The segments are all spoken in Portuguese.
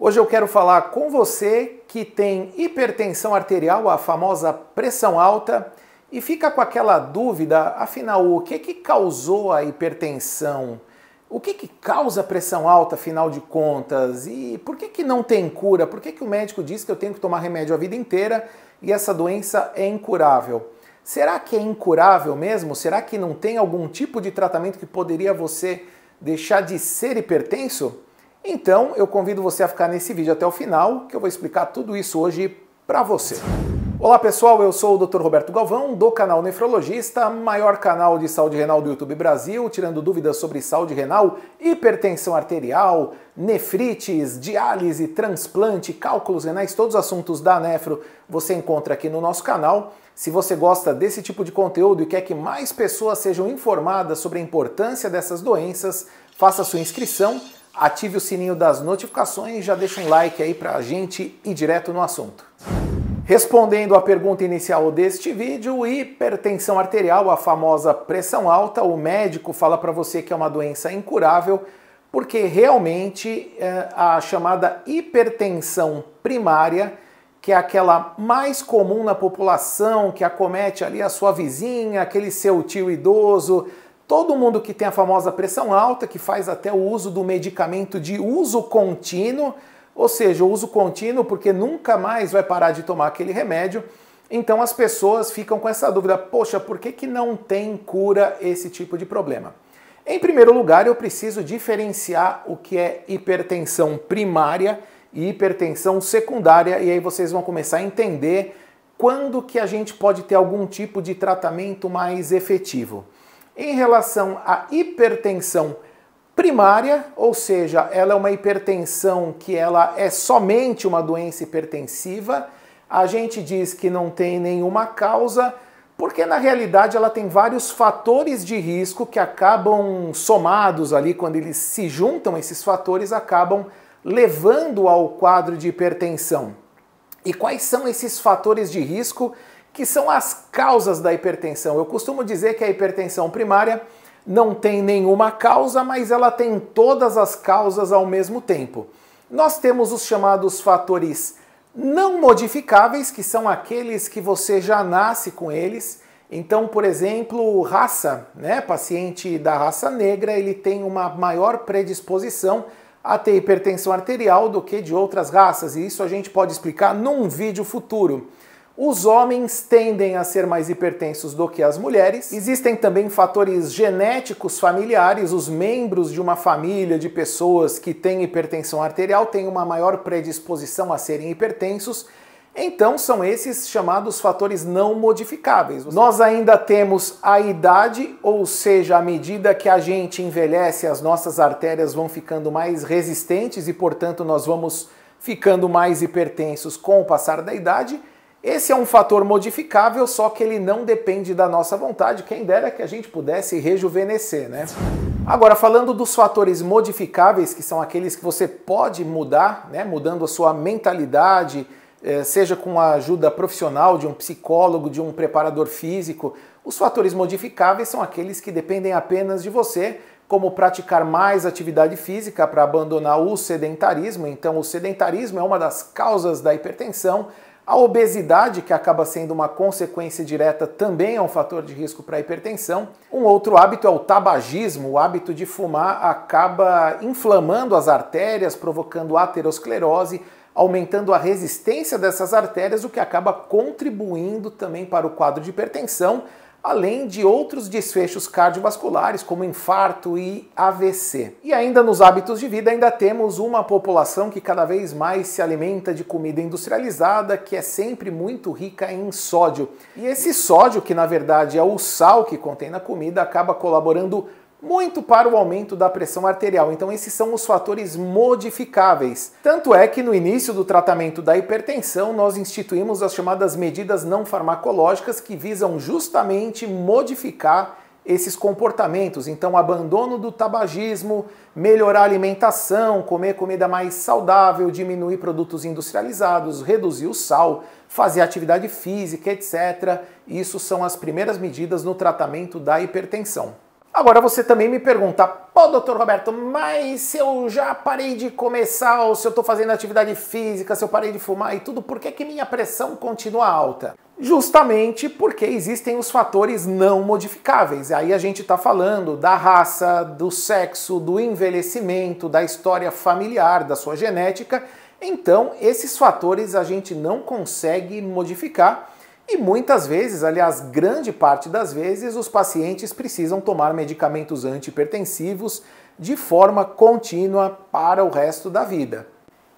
Hoje eu quero falar com você que tem hipertensão arterial, a famosa pressão alta, e fica com aquela dúvida, afinal, o que causou a hipertensão? O que causa pressão alta, afinal de contas? E por que não tem cura? Por que o médico diz que eu tenho que tomar remédio a vida inteira e essa doença é incurável? Será que é incurável mesmo? Será que não tem algum tipo de tratamento que poderia você deixar de ser hipertenso? Então, eu convido você a ficar nesse vídeo até o final, que eu vou explicar tudo isso hoje para você. Olá pessoal, eu sou o Dr. Roberto Galvão, do canal Nefrologista, maior canal de saúde renal do YouTube Brasil, tirando dúvidas sobre saúde renal, hipertensão arterial, nefrites, diálise, transplante, cálculos renais, todos os assuntos da nefro você encontra aqui no nosso canal. Se você gosta desse tipo de conteúdo e quer que mais pessoas sejam informadas sobre a importância dessas doenças, faça sua inscrição, ative o sininho das notificações e já deixa um like aí pra gente ir direto no assunto. Respondendo à pergunta inicial deste vídeo, hipertensão arterial, a famosa pressão alta, o médico fala para você que é uma doença incurável, porque realmente a chamada hipertensão primária, que é aquela mais comum na população, que acomete ali a sua vizinha, aquele seu tio idoso, todo mundo que tem a famosa pressão alta, que faz até o uso do medicamento de uso contínuo, ou seja, o uso contínuo porque nunca mais vai parar de tomar aquele remédio. Então as pessoas ficam com essa dúvida, poxa, por que não tem cura esse tipo de problema? Em primeiro lugar, eu preciso diferenciar o que é hipertensão primária e hipertensão secundária, e aí vocês vão começar a entender quando que a gente pode ter algum tipo de tratamento mais efetivo. Em relação à hipertensão primária, ou seja, ela é uma hipertensão que ela é somente uma doença hipertensiva, a gente diz que não tem nenhuma causa, porque na realidade ela tem vários fatores de risco que acabam somados ali, quando eles se juntam, esses fatores acabam levando ao quadro de hipertensão. E quais são esses fatores de risco que são as causas da hipertensão? Eu costumo dizer que a hipertensão primária não tem nenhuma causa, mas ela tem todas as causas ao mesmo tempo. Nós temos os chamados fatores não modificáveis, que são aqueles que você já nasce com eles. Então, por exemplo, raça, né? Paciente da raça negra, ele tem uma maior predisposição a ter hipertensão arterial do que de outras raças, e isso a gente pode explicar num vídeo futuro. Os homens tendem a ser mais hipertensos do que as mulheres. Existem também fatores genéticos familiares. Os membros de uma família de pessoas que têm hipertensão arterial têm uma maior predisposição a serem hipertensos. Então são esses chamados fatores não modificáveis. Nós ainda temos a idade, ou seja, à medida que a gente envelhece, as nossas artérias vão ficando mais resistentes e, portanto, nós vamos ficando mais hipertensos com o passar da idade. Esse é um fator modificável, só que ele não depende da nossa vontade. Quem dera que a gente pudesse rejuvenescer, né? Agora, falando dos fatores modificáveis, que são aqueles que você pode mudar, né? Mudando a sua mentalidade, seja com a ajuda profissional de um psicólogo, de um preparador físico. Os fatores modificáveis são aqueles que dependem apenas de você, como praticar mais atividade física para abandonar o sedentarismo. Então, o sedentarismo é uma das causas da hipertensão. A obesidade, que acaba sendo uma consequência direta, também é um fator de risco para a hipertensão. Um outro hábito é o tabagismo. O hábito de fumar acaba inflamando as artérias, provocando aterosclerose, aumentando a resistência dessas artérias, o que acaba contribuindo também para o quadro de hipertensão, além de outros desfechos cardiovasculares, como infarto e AVC. E ainda nos hábitos de vida, ainda temos uma população que cada vez mais se alimenta de comida industrializada, que é sempre muito rica em sódio. E esse sódio, que na verdade é o sal que contém na comida, acaba colaborando muito para o aumento da pressão arterial. Então esses são os fatores modificáveis. Tanto é que no início do tratamento da hipertensão nós instituímos as chamadas medidas não farmacológicas, que visam justamente modificar esses comportamentos. Então abandono do tabagismo, melhorar a alimentação, comer comida mais saudável, diminuir produtos industrializados, reduzir o sal, fazer atividade física, etc. Isso são as primeiras medidas no tratamento da hipertensão. Agora você também me pergunta, pô, doutor Roberto, mas se eu já parei de comer sal, se eu estou fazendo atividade física, se eu parei de fumar e tudo, por que que minha pressão continua alta? Justamente porque existem os fatores não modificáveis. Aí a gente está falando da raça, do sexo, do envelhecimento, da história familiar, da sua genética. Então, esses fatores a gente não consegue modificar. E muitas vezes, aliás, grande parte das vezes, os pacientes precisam tomar medicamentos antihipertensivos de forma contínua para o resto da vida.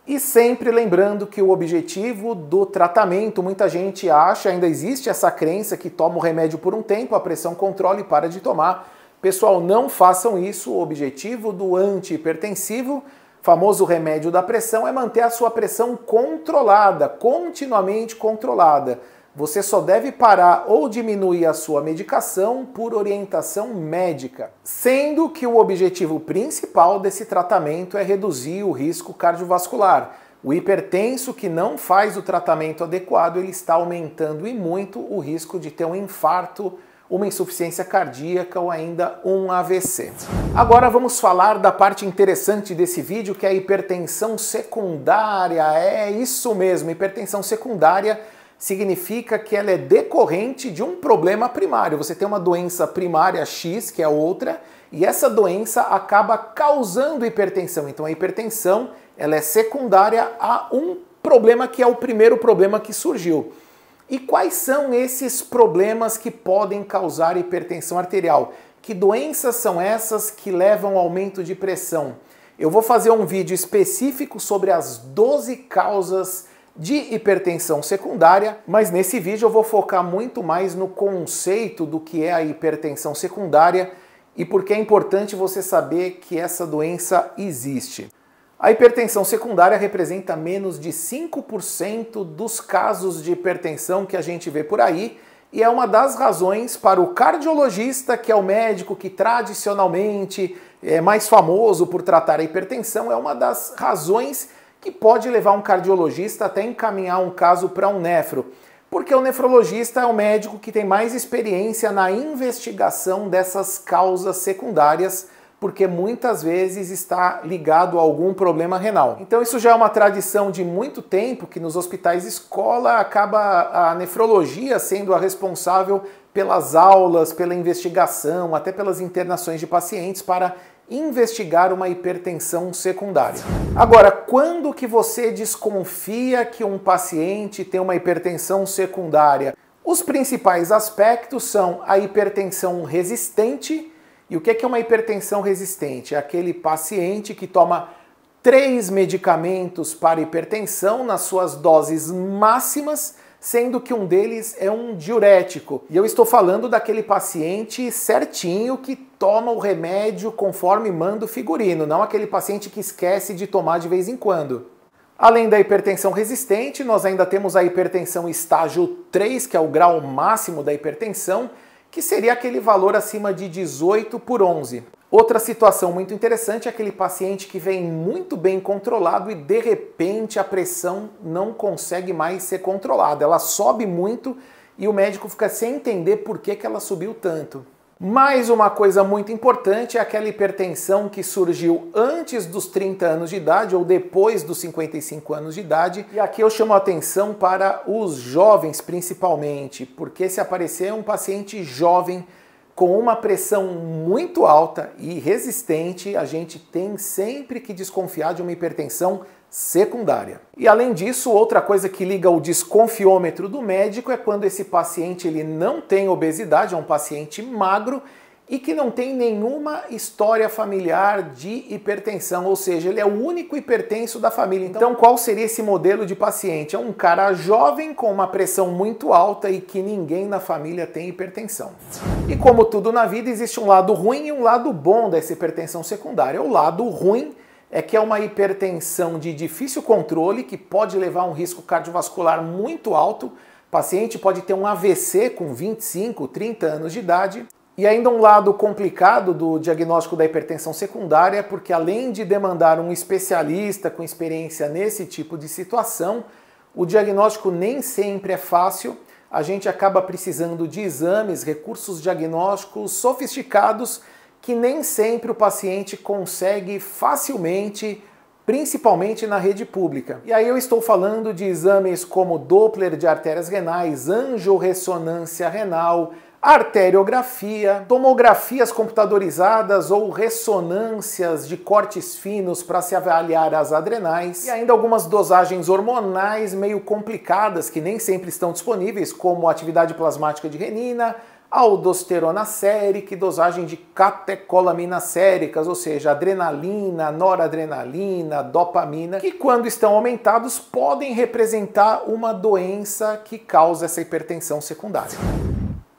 E sempre lembrando que o objetivo do tratamento, muita gente acha, ainda existe essa crença que toma o remédio por um tempo, a pressão controla e para de tomar. Pessoal, não façam isso. O objetivo do antihipertensivo, famoso remédio da pressão, é manter a sua pressão controlada, continuamente controlada. Você só deve parar ou diminuir a sua medicação por orientação médica, sendo que o objetivo principal desse tratamento é reduzir o risco cardiovascular. O hipertenso que não faz o tratamento adequado, ele está aumentando e muito o risco de ter um infarto, uma insuficiência cardíaca ou ainda um AVC. Agora vamos falar da parte interessante desse vídeo, que é a hipertensão secundária. É isso mesmo, hipertensão secundária significa que ela é decorrente de um problema primário. Você tem uma doença primária X, que é outra, e essa doença acaba causando hipertensão. Então a hipertensão, ela é secundária a um problema que é o primeiro problema que surgiu. E quais são esses problemas que podem causar hipertensão arterial? Que doenças são essas que levam ao aumento de pressão? Eu vou fazer um vídeo específico sobre as 12 causas de hipertensão secundária, mas nesse vídeo eu vou focar muito mais no conceito do que é a hipertensão secundária e porque é importante você saber que essa doença existe. A hipertensão secundária representa menos de 5% dos casos de hipertensão que a gente vê por aí e é uma das razões para o cardiologista, que é o médico que tradicionalmente é mais famoso por tratar a hipertensão, é uma das razões que pode levar um cardiologista até encaminhar um caso para um nefro, porque o nefrologista é o médico que tem mais experiência na investigação dessas causas secundárias, porque muitas vezes está ligado a algum problema renal. Então isso já é uma tradição de muito tempo, que nos hospitais escola acaba a nefrologia sendo a responsável pelas aulas, pela investigação, até pelas internações de pacientes para investigar uma hipertensão secundária. Agora, quando que você desconfia que um paciente tem uma hipertensão secundária? Os principais aspectos são a hipertensão resistente. E o que é uma hipertensão resistente? É aquele paciente que toma 3 medicamentos para hipertensão nas suas doses máximas, sendo que um deles é um diurético. E eu estou falando daquele paciente certinho que toma o remédio conforme manda o figurino, não aquele paciente que esquece de tomar de vez em quando. Além da hipertensão resistente, nós ainda temos a hipertensão estágio 3, que é o grau máximo da hipertensão, que seria aquele valor acima de 18/11. Outra situação muito interessante é aquele paciente que vem muito bem controlado e de repente a pressão não consegue mais ser controlada. Ela sobe muito e o médico fica sem entender por que ela subiu tanto. Mais uma coisa muito importante é aquela hipertensão que surgiu antes dos 30 anos de idade ou depois dos 55 anos de idade. E aqui eu chamo a atenção para os jovens principalmente, porque se aparecer um paciente jovem com uma pressão muito alta e resistente, a gente tem sempre que desconfiar de uma hipertensão secundária. E além disso, outra coisa que liga o desconfiômetro do médico é quando esse paciente ele não tem obesidade, é um paciente magro e que não tem nenhuma história familiar de hipertensão, ou seja, ele é o único hipertenso da família. Então, qual seria esse modelo de paciente? É um cara jovem com uma pressão muito alta e que ninguém na família tem hipertensão. E como tudo na vida, existe um lado ruim e um lado bom dessa hipertensão secundária. O lado ruim é que é uma hipertensão de difícil controle, que pode levar a um risco cardiovascular muito alto. O paciente pode ter um AVC com 25, 30 anos de idade. E ainda um lado complicado do diagnóstico da hipertensão secundária, porque além de demandar um especialista com experiência nesse tipo de situação, o diagnóstico nem sempre é fácil. A gente acaba precisando de exames, recursos diagnósticos sofisticados que nem sempre o paciente consegue facilmente, principalmente na rede pública. E aí eu estou falando de exames como Doppler de artérias renais, angiorressonância renal, arteriografia, tomografias computadorizadas ou ressonâncias de cortes finos para se avaliar as adrenais e ainda algumas dosagens hormonais meio complicadas que nem sempre estão disponíveis, como atividade plasmática de renina, aldosterona sérica e dosagem de catecolaminas séricas, ou seja, adrenalina, noradrenalina, dopamina, que quando estão aumentados podem representar uma doença que causa essa hipertensão secundária.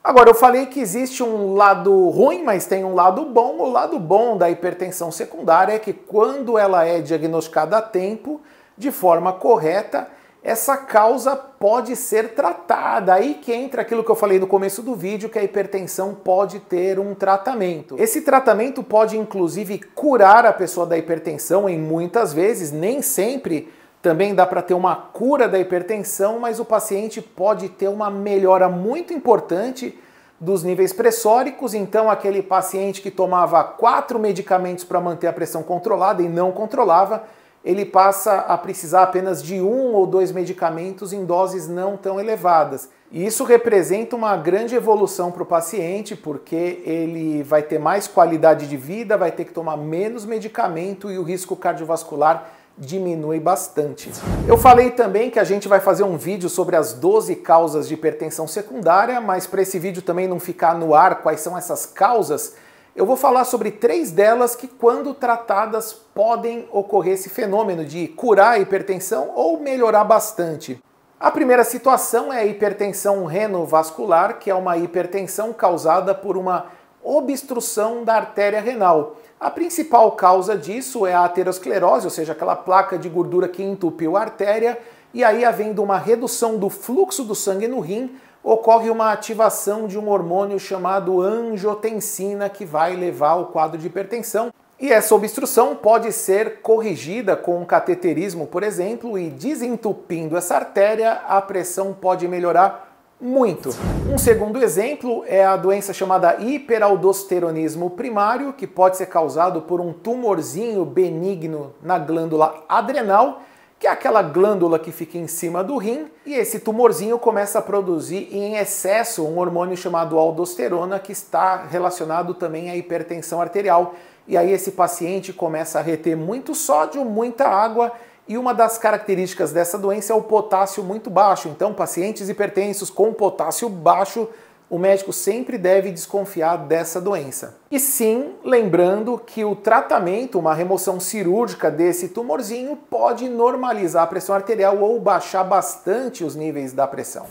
Agora, eu falei que existe um lado ruim, mas tem um lado bom. O lado bom da hipertensão secundária é que quando ela é diagnosticada a tempo, de forma correta, essa causa pode ser tratada. Aí que entra aquilo que eu falei no começo do vídeo, que a hipertensão pode ter um tratamento. Esse tratamento pode, inclusive, curar a pessoa da hipertensão em muitas vezes, nem sempre. Também dá para ter uma cura da hipertensão, mas o paciente pode ter uma melhora muito importante dos níveis pressóricos. Então, aquele paciente que tomava 4 medicamentos para manter a pressão controlada e não controlava, ele passa a precisar apenas de 1 ou 2 medicamentos em doses não tão elevadas. E isso representa uma grande evolução para o paciente, porque ele vai ter mais qualidade de vida, vai ter que tomar menos medicamento e o risco cardiovascular diminui bastante. Eu falei também que a gente vai fazer um vídeo sobre as 12 causas de hipertensão secundária, mas para esse vídeo também não ficar no ar quais são essas causas, eu vou falar sobre 3 delas que, quando tratadas, podem ocorrer esse fenômeno de curar a hipertensão ou melhorar bastante. A primeira situação é a hipertensão renovascular, que é uma hipertensão causada por uma obstrução da artéria renal. A principal causa disso é a aterosclerose, ou seja, aquela placa de gordura que entupiu a artéria, e aí, havendo uma redução do fluxo do sangue no rim, ocorre uma ativação de um hormônio chamado angiotensina, que vai levar ao quadro de hipertensão. E essa obstrução pode ser corrigida com um cateterismo, por exemplo, e desentupindo essa artéria, a pressão pode melhorar muito. Um segundo exemplo é a doença chamada hiperaldosteronismo primário, que pode ser causado por um tumorzinho benigno na glândula adrenal, que é aquela glândula que fica em cima do rim, e esse tumorzinho começa a produzir em excesso um hormônio chamado aldosterona, que está relacionado também à hipertensão arterial. E aí esse paciente começa a reter muito sódio, muita água, e uma das características dessa doença é o potássio muito baixo. Então, pacientes hipertensos com potássio baixo, o médico sempre deve desconfiar dessa doença. E sim, lembrando que o tratamento, uma remoção cirúrgica desse tumorzinho, pode normalizar a pressão arterial ou baixar bastante os níveis da pressão.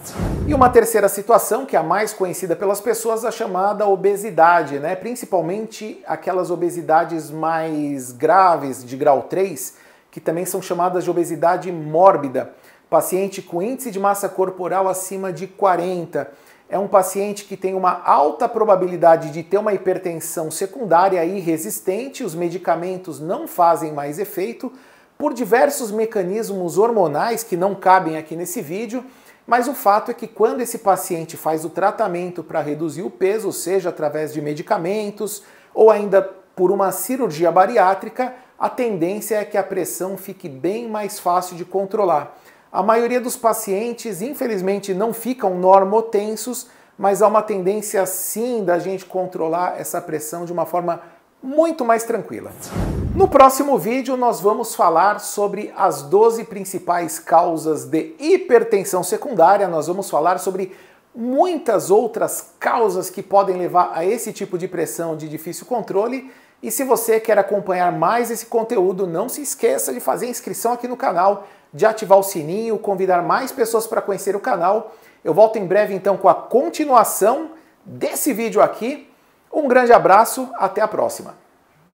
E uma terceira situação, que é a mais conhecida pelas pessoas, a chamada obesidade, né? Principalmente aquelas obesidades mais graves, de grau 3, que também são chamadas de obesidade mórbida. Paciente com índice de massa corporal acima de 40. É um paciente que tem uma alta probabilidade de ter uma hipertensão secundária e resistente, os medicamentos não fazem mais efeito, por diversos mecanismos hormonais que não cabem aqui nesse vídeo, mas o fato é que quando esse paciente faz o tratamento para reduzir o peso, seja através de medicamentos ou ainda por uma cirurgia bariátrica, a tendência é que a pressão fique bem mais fácil de controlar. A maioria dos pacientes, infelizmente, não ficam normotensos, mas há uma tendência sim da gente controlar essa pressão de uma forma muito mais tranquila. No próximo vídeo nós vamos falar sobre as 12 principais causas de hipertensão secundária, nós vamos falar sobre muitas outras causas que podem levar a esse tipo de pressão de difícil controle. E se você quer acompanhar mais esse conteúdo, não se esqueça de fazer inscrição aqui no canal, de ativar o sininho, convidar mais pessoas para conhecer o canal. Eu volto em breve então com a continuação desse vídeo aqui. Um grande abraço, até a próxima!